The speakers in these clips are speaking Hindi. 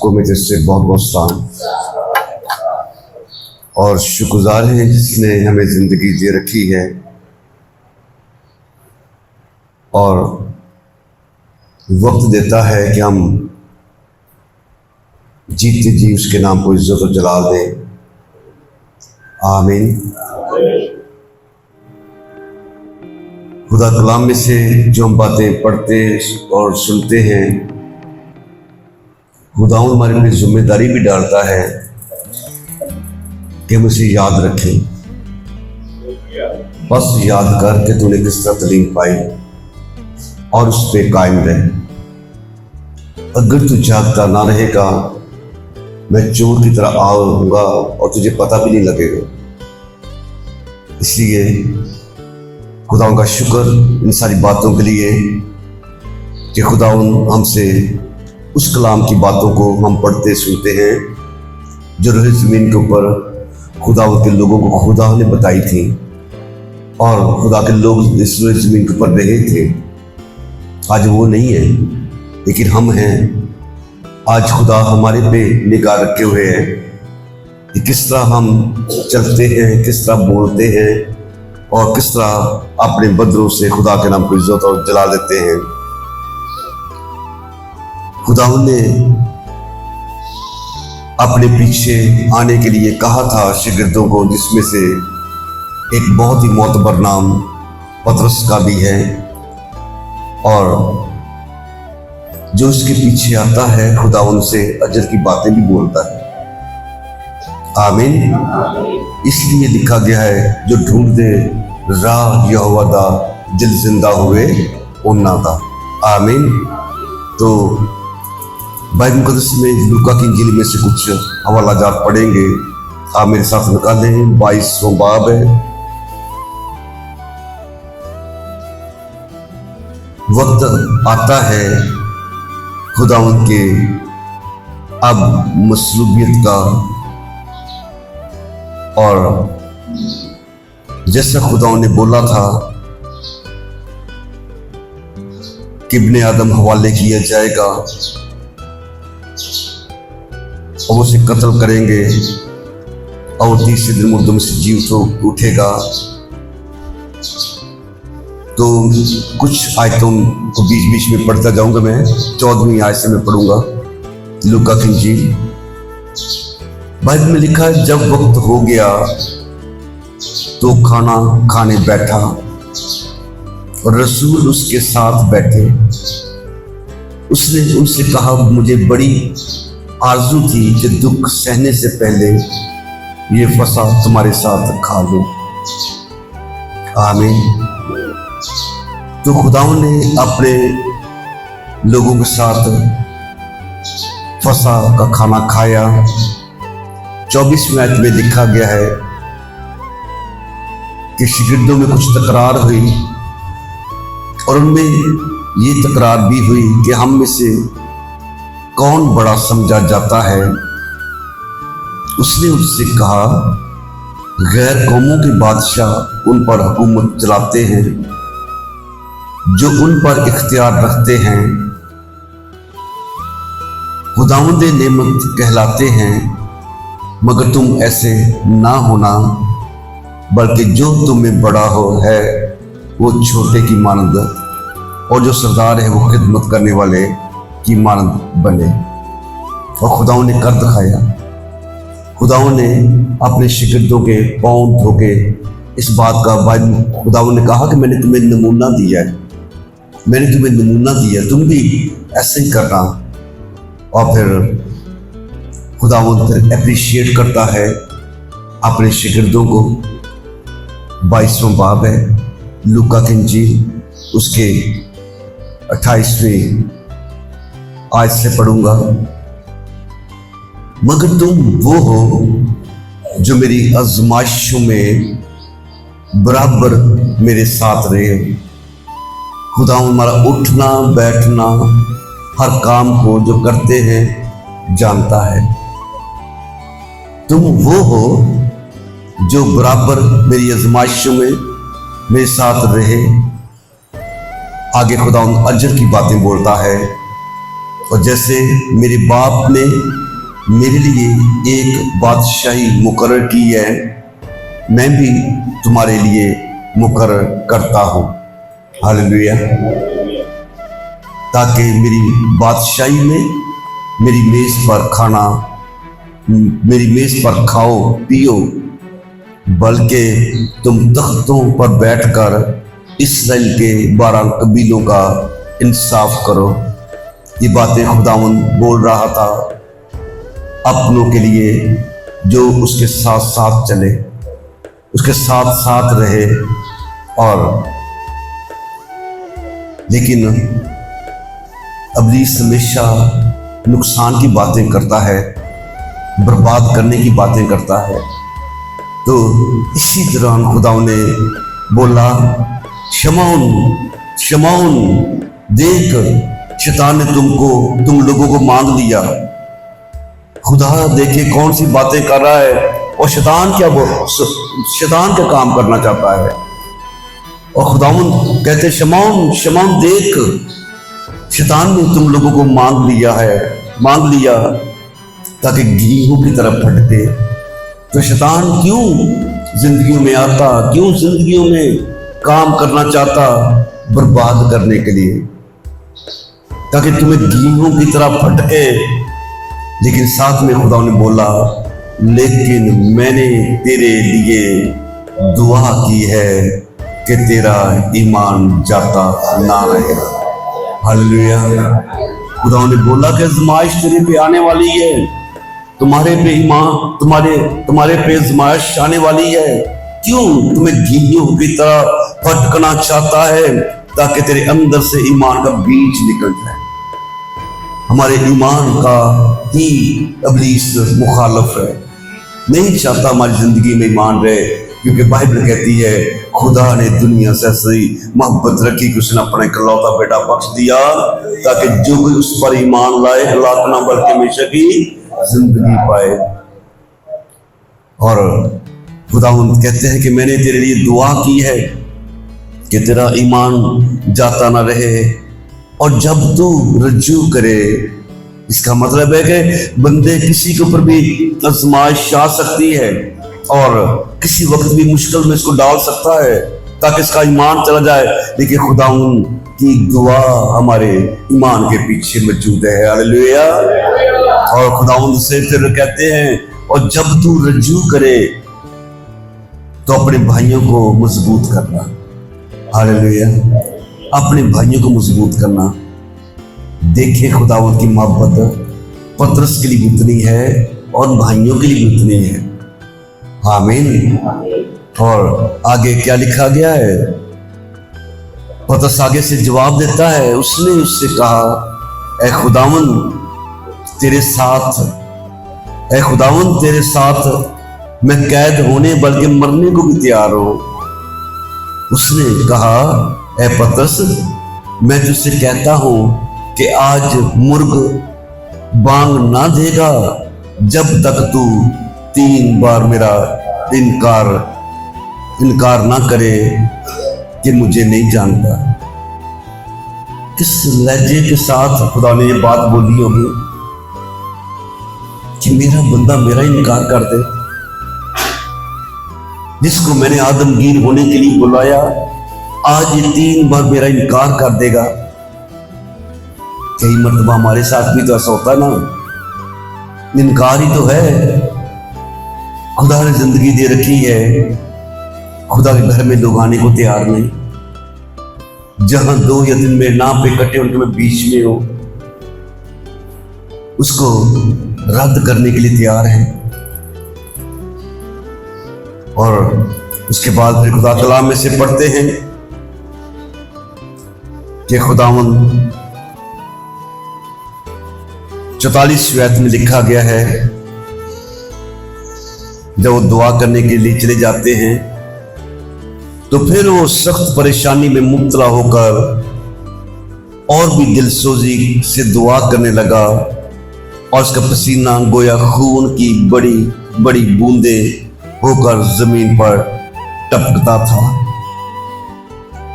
सबको मेरी तरफ से बहुत बहुत सलाम और शुक्रगुजार हैं जिसने हमें ज़िंदगी दे रखी है और वक्त देता है कि हम जीते जी उसके नाम को इज्जत और जलाल दें। आमीन। खुदा कलाम में से जो हम बातें पढ़ते और सुनते हैं, खुदा हमारे लिए जिम्मेदारी भी डालता है कि हम उसे याद रखें। बस याद कर कि तूने किस तरह तालीम पाई और उस पर कायम रहे। अगर तू जागता ना रहेगा, मैं चोर की तरह आऊँगा और तुझे पता भी नहीं लगेगा। इसलिए खुदा का शुक्र इन सारी बातों के लिए कि खुदा हमसे उस कलाम की बातों को हम पढ़ते सुनते हैं जो रोए ज़मीन के ऊपर खुदा के लोगों को खुदा ने बताई थी और खुदा के लोग इस रोए ज़मीन के ऊपर रहे थे। आज वो नहीं है, लेकिन हम हैं। आज खुदा हमारे पे निगाह रखे हुए हैं कि किस तरह हम चलते हैं, किस तरह बोलते हैं और किस तरह अपने बदरों से खुदा के नाम को इज्जत और जला देते हैं। खुदा ने अपने पीछे आने के लिए कहा था शागिर्दों को, जिसमें से एक बहुत ही मोतबर नाम पतरस का भी है, और जो उसके पीछे आता है खुदा उनसे अजर की बातें भी बोलता है। आमीन। इसलिए लिखा गया है, जो ढूंढते राह यहोवा दा दिल जिंदा हुए उन्ना दा। आमीन। तो बाइबल मुकद्दस में लूका की इंजील में से कुछ हवाला जात पढ़ेंगे। आप मेरे साथ निकालें। 22वां बाब है। वक्त आता है खुदा उनके अब मसलूबियत का, और जैसा खुदा ने बोला था कि इब्ने आदम हवाले किया जाएगा और उसे कत्ल करेंगे और तीसरे दिन मुर्दों में से जी उठेगा। तो कुछ आयतों को बीच बीच में पढ़ता जाऊंगा। मैं 14वीं आयत से मैं पढ़ूंगा लूका की इंजील। बाइबल में लिखा है, जब वक्त हो गया तो खाना खाने बैठा और रसूल उसके साथ बैठे। उसने उनसे कहा, मुझे बड़ी आरज़ू थी कि दुख सहने से पहले ये फसा तुम्हारे साथ खा लो। आमीन। तो खुदावंद ने अपने लोगों के साथ फसा का खाना खाया। 24वें आयत में लिखा गया है कि शागिर्दों में कुछ तकरार हुई और उनमें ये तकरार भी हुई कि हम में से कौन बड़ा समझा जाता है। उसने उससे कहा, गैर कौमों के बादशाह उन पर हुकूमत चलाते हैं जो उन पर इख्तियार रखते हैं। खुदावंद नेमत कहलाते हैं, मगर तुम ऐसे ना होना, बल्कि जो तुम्हें बड़ा हो है वो छोटे की मानद, और जो सरदार है वो खिदमत करने वाले की मानद बने। और खुदावंद ने कर दिखाया। खुदावंद ने अपने शागिर्दों के पाँव धोके इस बात का खुदावंद ने कहा कि मैंने तुम्हें नमूना दिया है, मैंने तुम्हें नमूना दिया, तुम भी ऐसे ही करना। और फिर खुदावंद फिर अप्रिशिएट करता है अपने शागिर्दों को। 22वां बाब है लूका की इंजील, उसके 28वें आयत से पढ़ूंगा। मगर तुम वो हो जो मेरी आजमाइशों में बराबर मेरे साथ रहे। खुदा हमारा उठना बैठना हर काम को जो करते हैं जानता है। तुम वो हो जो बराबर मेरी आजमाइशों में मेरे साथ रहे। आगे खुदा अजर की बातें बोलता है और जैसे मेरे बाप ने मेरे लिए एक बादशाही मुकर्रर की है, मैं भी तुम्हारे लिए मुकर्रर करता हूँ। हालेलुया। ताकि मेरी बादशाही में मेरी मेज पर खाना, मेरी मेज पर खाओ पियो, बल्कि तुम तख्तों पर बैठकर इस्राएल के 12 कबीलों का इंसाफ करो। ये बातें खुदावंद बोल रहा था अपनों के लिए जो उसके साथ साथ चले, उसके साथ साथ रहे। और लेकिन इब्लीस हमेशा नुकसान की बातें करता है, बर्बाद करने की बातें करता है। तो इसी दौरान खुदा ने बोला, शमौन शमौन, देख शैतान ने तुम लोगों को मांग लिया। खुदा देखे कौन सी बातें कर रहा है, और शैतान क्या काम करना चाहता है। और खुदावंद कहते, शमौन शमौन देख, शैतान ने तुम लोगों को मांग लिया ताकि गेहूं की तरफ फटके। तो शैतान क्यों जिंदगियों में आता, क्यों जिंदगियों में काम करना चाहता, बर्बाद करने के लिए, ताकि तुम्हें गेहूं की तरह फटके। लेकिन साथ में खुदा ने बोला, लेकिन मैंने तेरे लिए दुआ की है कि तेरा ईमान जाता ना रहे। हालेलुया। खुदा ने बोला कि आज़माइश तेरे पे आने वाली है, तुम्हारे पे आज़माइश आने वाली है। क्यों? तुम्हें गेहूं की तरह फटकना चाहता है, ताकि तेरे अंदर से ईमान का बीज निकल जाए। हमारे ईमान का ही इब्लीस मुखालिफ है, नहीं चाहता हमारी जिंदगी में ईमान रहे, क्योंकि बाइबल कहती है खुदा ने दुनिया से ऐसी मोहब्बत रखी कि उसने अपना इकलौता बेटा बख्श दिया, ताकि जो कोई उस पर ईमान लाए हलाक ना बल्कि हमेशा की जिंदगी पाए। और खुदावंद कहते हैं कि मैंने तेरे लिए दुआ की है कि तेरा ईमान जाता ना रहे। और जब तू रज्जू करे, इसका मतलब है कि बंदे किसी के ऊपर भी आजमाइश आ सकती है और किसी वक्त भी मुश्किल में इसको डाल सकता है ताकि इसका ईमान चला जाए। लेकिन खुदावंद की दुआ हमारे ईमान के पीछे मौजूद है। हालेलुया। और खुदावंद से फिर कहते हैं, और जब तू रज्जू करे तो अपने भाइयों को मजबूत करना। हालेलुया। अपने भाइयों को मजबूत करना। देखे खुदावंद की मोहब्बत पतरस के लिए कितनी है और भाइयों के लिए कितनी है। आमीन। और आगे क्या लिखा गया है, पतरस आगे से जवाब देता है, उसने उससे कहा, ऐ खुदावंद तेरे साथ मैं कैद होने बल्कि मरने को भी तैयार हूं। उसने कहा, ऐ पतरस मैं तुझसे कहता हूं कि आज मुर्ग बांग ना देगा जब तक तू 3 बार मेरा इनकार ना करे कि मुझे नहीं जानता। किस लहजे के साथ खुदा ने ये बात बोली होगी कि मेरा बंदा मेरा इनकार कर दे, जिसको मैंने आदमगीर होने के लिए बुलाया, आज ये 3 बार मेरा इनकार कर देगा। कई मर्तबा हमारे साथ भी तो ऐसा होता है ना, इनकार ही तो है। खुदा ने जिंदगी दे रखी है, खुदा के घर में लोग आने को तैयार नहीं। जहां 2 या 3 मेरे नाम पे इकट्ठे उनके मैं बीच में हो, उसको रद्द करने के लिए तैयार है। और उसके बाद फिर खुदा कलाम में से पढ़ते हैं कि खुदावंद 44 आयत में लिखा गया है, जब वो दुआ करने के लिए चले जाते हैं तो फिर वो सख्त परेशानी में मुब्तला होकर और भी दिलसोजी से दुआ करने लगा, और उसका पसीना गोया खून की बड़ी बड़ी बूंदें होकर जमीन पर टपकता था।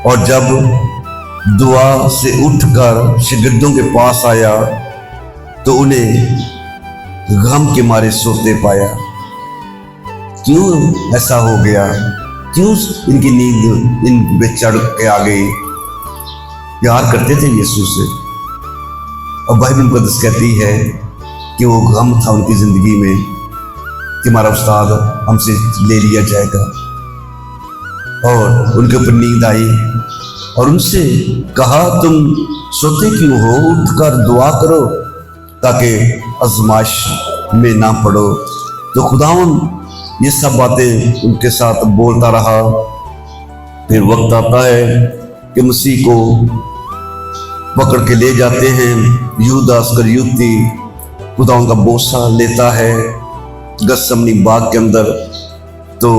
और जब दुआ से उठकर शागिर्दों के पास आया तो उन्हें गम के मारे सोते पाया। क्यों ऐसा हो गया? क्यों इनकी नींद इन पे चढ़ के आ गई? प्यार करते थे यीशु से, और बाइबल मुकद्दस कहती है कि वो गम था उनकी जिंदगी में कि हमारा उस्ताद हमसे ले लिया जाएगा। और उनके ऊपर नींद आई और उनसे कहा, तुम सोते क्यों हो? उठकर दुआ करो ताकि आजमाइश में ना पड़ो। तो खुदावन ये सब बातें उनके साथ बोलता रहा। फिर वक्त आता है कि मसीह को पकड़ के ले जाते हैं। यहूदा इस्करियोती खुदावन का बोसा लेता है गतसमनी बाग के अंदर। तो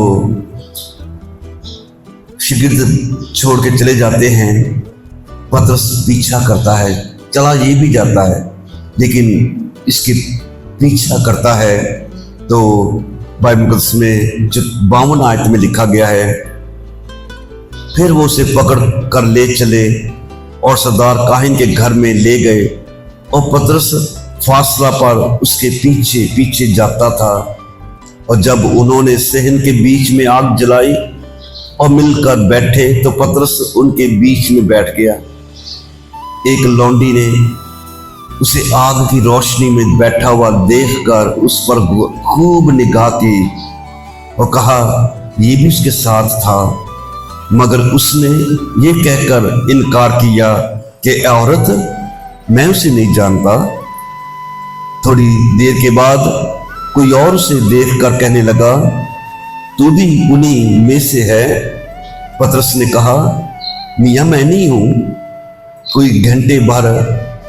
शिगिर्द छोड़ के चले जाते हैं। पतरस पीछा करता है, चला ये भी जाता है, लेकिन इसके पीछा करता है। तो बाइबल मुकद्दस में जो 52 आयत में लिखा गया है, फिर वो उसे पकड़ कर ले चले और सरदार काहिन के घर में ले गए, और पतरस फासला पर उसके पीछे पीछे जाता था। और जब उन्होंने सहन के बीच में आग जलाई और मिलकर बैठे, तो पतरस उनके बीच में बैठ गया। एक लौंडी ने उसे आग की रोशनी में बैठा हुआ देखकर उस पर खूब निगाह की और कहा, ये भी उसके साथ था। मगर उसने ये कहकर इनकार किया कि औरत, मैं उसे नहीं जानता। थोड़ी देर के बाद कोई और उसे देखकर कहने लगा, तू भी उन्हीं में से है। पतरस ने कहा, मियाँ मैं नहीं हूँ। कोई घंटे भर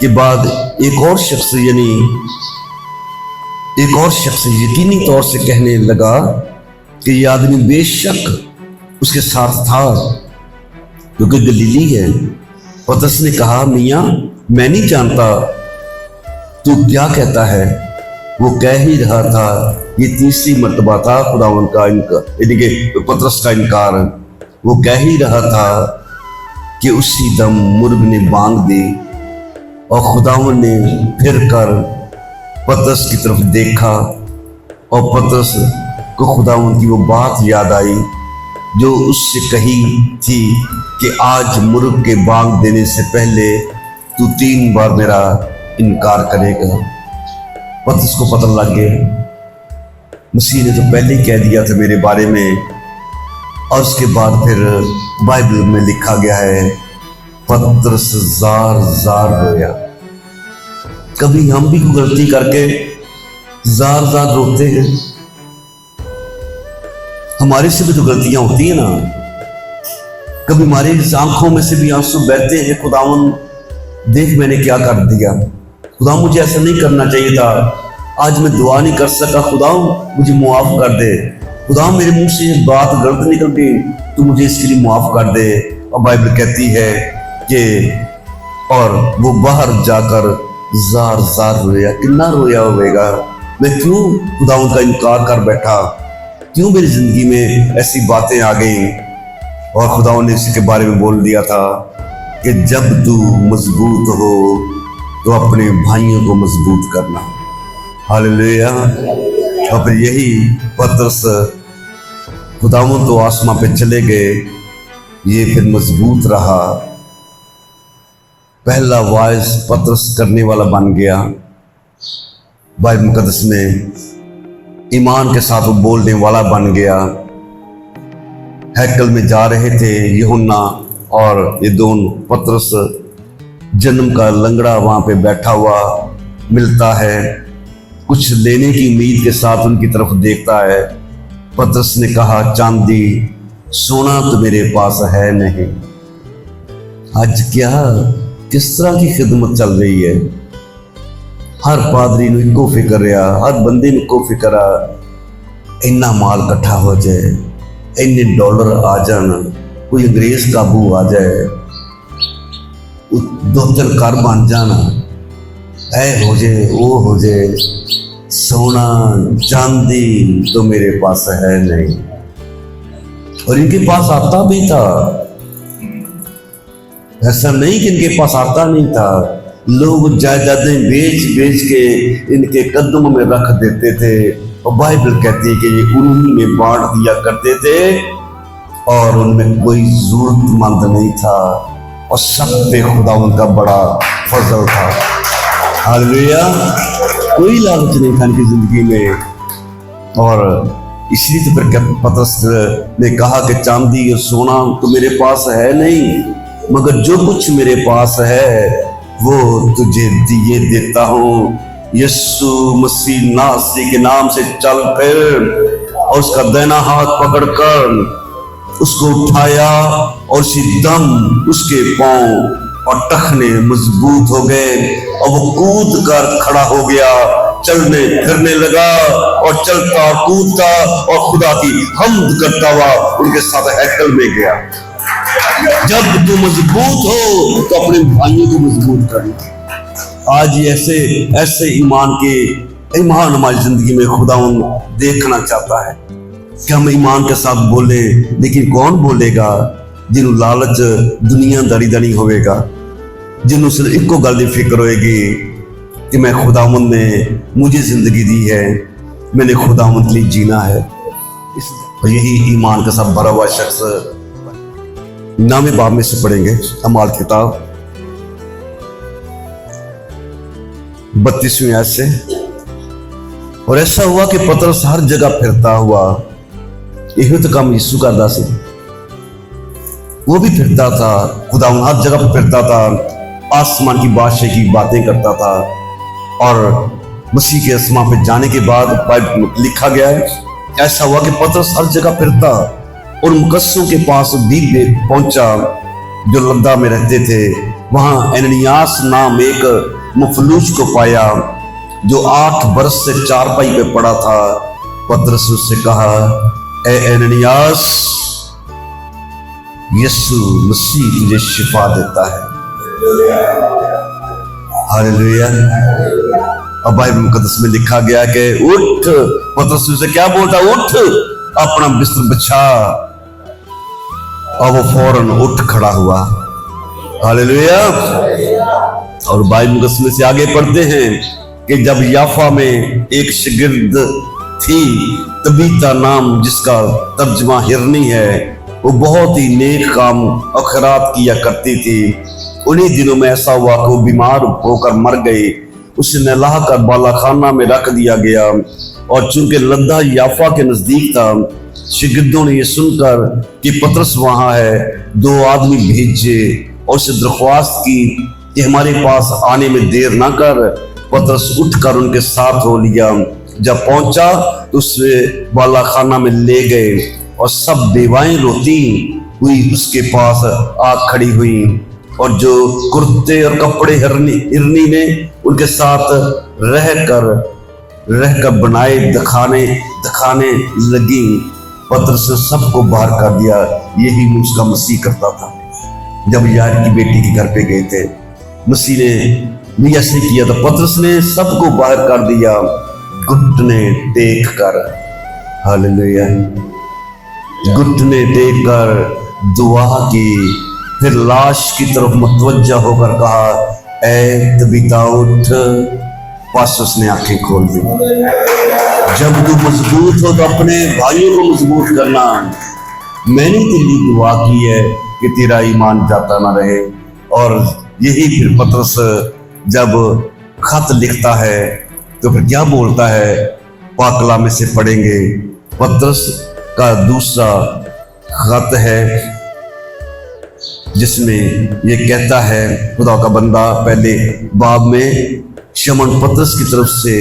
के बाद एक और शख्स यकीनी तौर से कहने लगा कि यह आदमी बेशक उसके साथ था, क्योंकि गलीली है। पतरस ने कहा, मियाँ मैं नहीं जानता, तू क्या कहता है? वो कह ही रहा था। ये तीसरी मर्तबा था खुदावन का यानी कि पतरस का इनकार। वो कह ही रहा था कि उसी दम मुर्ग ने बांग दी, और खुदावन ने फिर कर पतरस की तरफ देखा, और पतरस को खुदावन की वो बात याद आई जो उससे कही थी कि आज मुर्ग के बांग देने से पहले तू 3 बार मेरा इनकार करेगा। पतरस को पता लग गया, मसीह ने तो पहले ही कह दिया था मेरे बारे में। और उसके बाद फिर बाइबल में लिखा गया है, पतरस जार जार रोया। कभी हम भी कोई गलती करके जार जार रोते हैं। हमारे से भी तो गलतियां होती है ना। कभी हमारी आंखों में से भी आंसू बहते हैं, खुदावन देख मैंने क्या कर दिया, खुदा मुझे ऐसा नहीं करना चाहिए था, आज मैं दुआ नहीं कर सका, खुदा मुझे मुआफ कर दे, खुदा मेरे मुंह से ये बात गलत निकल गई, तू मुझे इसके लिए मुआफ कर दे। और बाइबल कहती है कि और वो बाहर जाकर जार जार रोया। कितना रोया होगा, मैं क्यों खुदा उनका इनकार कर बैठा, क्यों मेरी जिंदगी में ऐसी बातें आ गई। और खुदा ने इसके बारे में बोल दिया था कि जब तू मजबूत हो तो अपने भाइयों को मजबूत करना। हालेलुया। और फिर यही पतरस खुदावन तो आसमां पे चले गए, ये फिर मजबूत रहा, पहला वाइज पतरस करने वाला बन गया। बाइबल मुकद्दस में ईमान के साथ वो बोलने वाला बन गया। हैकल में जा रहे थे यूहन्ना और ये दोनों, पतरस जन्म का लंगड़ा वहां पे बैठा हुआ मिलता है, कुछ लेने की उम्मीद के साथ उनकी तरफ देखता है। पतरस ने कहा, चांदी सोना तो मेरे पास है नहीं। आज क्या किस तरह की खिदमत चल रही है, हर पादरी ने इको फिक्र रहा, हर बंदे ने इको फिक्र आ इन्ना माल इकट्ठा हो जाए, इन्ने डॉलर आ जाना, कोई अंग्रेज काबू आ जाए, 2-3 घर बन जाना, ऐ हो जाए वो हो जाए, सोना चांदी तो मेरे पास है नहीं। और इनके पास आता भी था, ऐसा नहीं कि इनके पास आता नहीं था, लोग जायदादें बेच बेच के इनके कदमों में रख देते थे और बाइबल कहती है कि ये उन्हीं में बांट दिया करते थे और उनमें कोई जरूरतमंद नहीं था और सब पे खुदा उनका बड़ा फजल था। हालेलुया। कोई लालच नहीं था इनकी जिंदगी में। और इसलिए तो फिर पतरस ने कहा कि चांदी और सोना तो मेरे पास है नहीं, मगर जो कुछ मेरे पास है वो तुझे दिए देता हूँ। यीशु मसीह नासरी के नाम से चल फिर और उसका दाहिना हाथ पकड़कर उसको उठाया और उसी दम उसके पांव और टखने मजबूत हो गए और वो कूद कर खड़ा हो गया, चलने फिरने लगा और चलता कूदता और खुदा की हम्द करता हुआ उनके साथ हैकल में गया। जब तू मजबूत हो तो अपने भाइयों को मजबूत करना। आज ऐसे ऐसे ईमान हमारी जिंदगी में खुदा देखना चाहता है कि हम ईमान के साथ बोले, लेकिन कौन बोलेगा जिन्हों लालच दुनियादारी दा नहीं होवेगा, जिन्हों सिर्फ इको गल की फिक्र होएगी कि मैं खुदावंद ने मुझे जिंदगी दी है, मैंने खुदावंद के लिए जीना है। यही ईमान के साथ भरा हुआ शख्स 9वें बाब में से पढ़ेंगे, अमाल किताब 32वीं आयत से। और ऐसा हुआ कि पतरस हर जगह फिरता हुआ, यही तो काम यीशु करता सी, वो भी फिरता था, खुदा हर जगह पर फिरता था, आसमान की बादशाह की बातें करता था। और मसीह के आसमान पे जाने के बाद बाइबल लिखा गया है, ऐसा हुआ कि पतरस हर जगह फिरता और मुकस्सों के पास भी पहुंचा जो लद्दा में रहते थे। वहां एननियास नाम एक मफलूज को पाया जो 8 बरस से चारपाई पे पड़ा था। पतरस उससे कहा, ए एननियास, यीशु मसीह तुझे शिफा देता है। हालेलुया। अब बाइबल मुकद्दस में लिखा गया कि उठ, पतरस उसे क्या बोलता, उठ अपना बिस्तर बिछा, और वो फौरन उठ खड़ा हुआ। हालेलुया। और बाइबल मुकद्दस में से आगे पढ़ते हैं कि जब याफा में एक शागिर्द थी तबीता नाम, जिसका तर्जमा हिरनी है, वो बहुत ही नेक काम और खैरात किया करती थी। उन्हीं दिनों में ऐसा हुआ कि वो बीमार होकर मर गई। उसे नहला कर बालाखाना में रख दिया गया और चूंकि लद्दा याफा के नजदीक था, शागिर्दों ने यह सुनकर कि पतरस वहां है, 2 आदमी भेजे और उसे दरख्वास्त की कि हमारे पास आने में देर ना कर। पतरस उठकर उनके साथ हो लिया। जब पहुंचा तो उसे बालाखाना में ले गए और सब बेवाएं रोती हुई उसके पास आ खड़ी हुई और जो कुर्ते और कपड़े हिरनी ने उनके साथ रहकर बनाए दिखाने लगी। पतरस ने सबको बाहर कर दिया। यही उसका मसीह करता था। जब यार की बेटी के घर पे गए थे, मसीह ने भी ऐसे किया था। पतरस ने सबको बाहर कर दिया, घुटने टेक कर। हालेलुया। घुटने टेक कर दुआ की, फिर लाश की तरफ मुतवज्जा होकर कहा, ए तबीता उठ। बस उसने आंखें खोल दी। जब तू मजबूत हो तो अपने भाइयों को मजबूत करना। मैंने तेरे लिए दुआ की है कि तेरा ईमान जाता ना रहे। और यही फिर पतरस जब खत लिखता है तो फिर क्या बोलता है, पाकला में से पढ़ेंगे। पतरस का दूसरा खत है जिसमें ये कहता है, खुदा का बंदा पहले बाब में शमन पतरस की तरफ से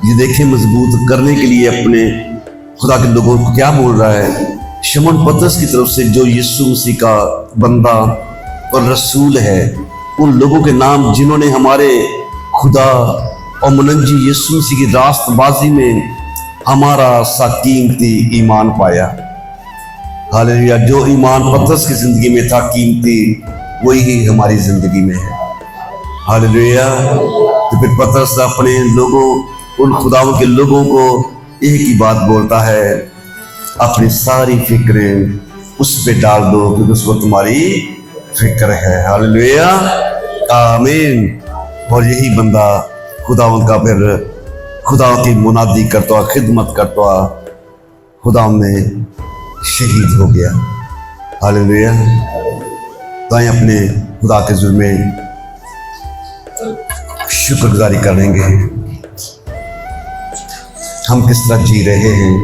ये देखें मजबूत करने के लिए अपने खुदा के लोगों को क्या बोल रहा है। शमन पतरस की तरफ से जो यीशु मसीह का बंदा और रसूल है, उन लोगों के नाम जिन्होंने हमारे खुदा और मुनज्जी यीशु मसीह की रास्तबाजी में हमारा सा कीमती ईमान पाया। हालेलुया। जो ईमान पतरस की जिंदगी में था कीमती, वही हमारी जिंदगी में है। हालेलुया। तो फिर पतरस अपने लोगों, उन खुदाओं के लोगों को एक ही बात बोलता है, अपनी सारी फिक्रें उस पे डाल दो क्योंकि उसको तुम्हारी फिक्र है। हालेलुया। आमीन। और यही बंदा खुदा उनका फिर खुदा की मुनादी करता, खिदमत करता, खुदा में शहीद हो गया। हालेलुया। तो आइए अपने खुदा के जुर्म में शुक्रगुजारी करेंगे। हम किस तरह जी रहे हैं,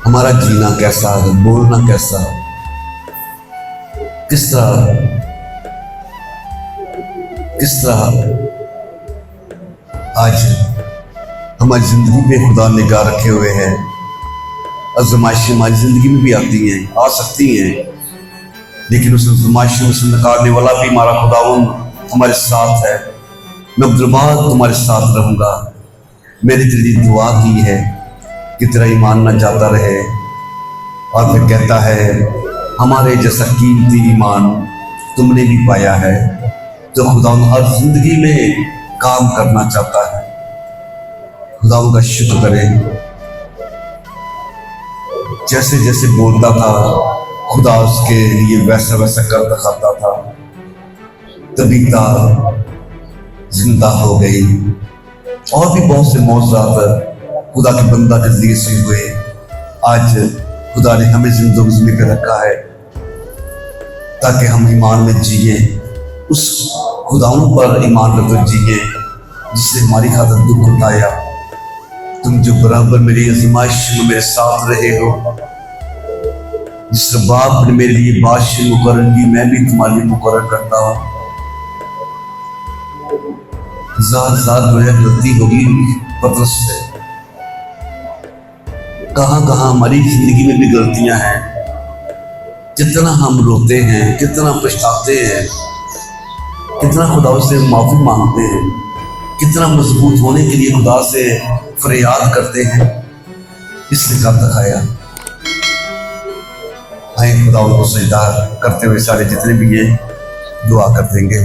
हमारा जीना कैसा है, बोलना कैसा, किस तरह आज हमारी जिंदगी पे खुदा निगाह रखे हुए हैं। आज़माइशें हमारी जिंदगी में भी आती हैं, आ सकती हैं, लेकिन उस आज़माइशों से निकालने वाला भी हमारा खुदावंद हमारे साथ है। मैं अब्दुलबाद तुम्हारे साथ रहूंगा। मेरी तेरी दुआ की है कि तेरा ईमान न जाता रहे। और फिर कहता है हमारे जैसा कीमती ईमान तुमने भी पाया है। तो खुदावंद हर जिंदगी में काम करना चाहता है। खुदावंद का शुक्र करें। जैसे जैसे बोलता था खुदा उसके लिए वैसा वैसा कर दिखाता था। तबीता जिंदा हो गई। और भी बहुत से मौजूदात खुदा के बंदा के जरिए से हुए। आज खुदा ने हमें जिंदगी में कर रखा है ताकि हम ईमान में जिए, उस खुदाओं पर ईमान करते जिए जिसने हमारी खातिर दुख उठाया। तुम जो बराबर मेरी आज़माइश में मेरे साथ रहे हो, जिस बाप ने मेरे लिए बादशाह मुकर्रर की, मैं भी तुम्हारे लिए मुकर्रर करता हूँ। ज़ात जो है गलती होगी पतरस से। कहाँ कहाँ हमारी जिंदगी में भी गलतियां हैं। कितना हम रोते हैं, कितना पछताते हैं, कितना खुदा से माफी मांगते हैं, कितना मजबूत होने के लिए खुदा से फरियाद करते हैं। इसने कब दिखाया। आए खुदा को सजदा करते हुए सारे जितने भी ये दुआ कर देंगे।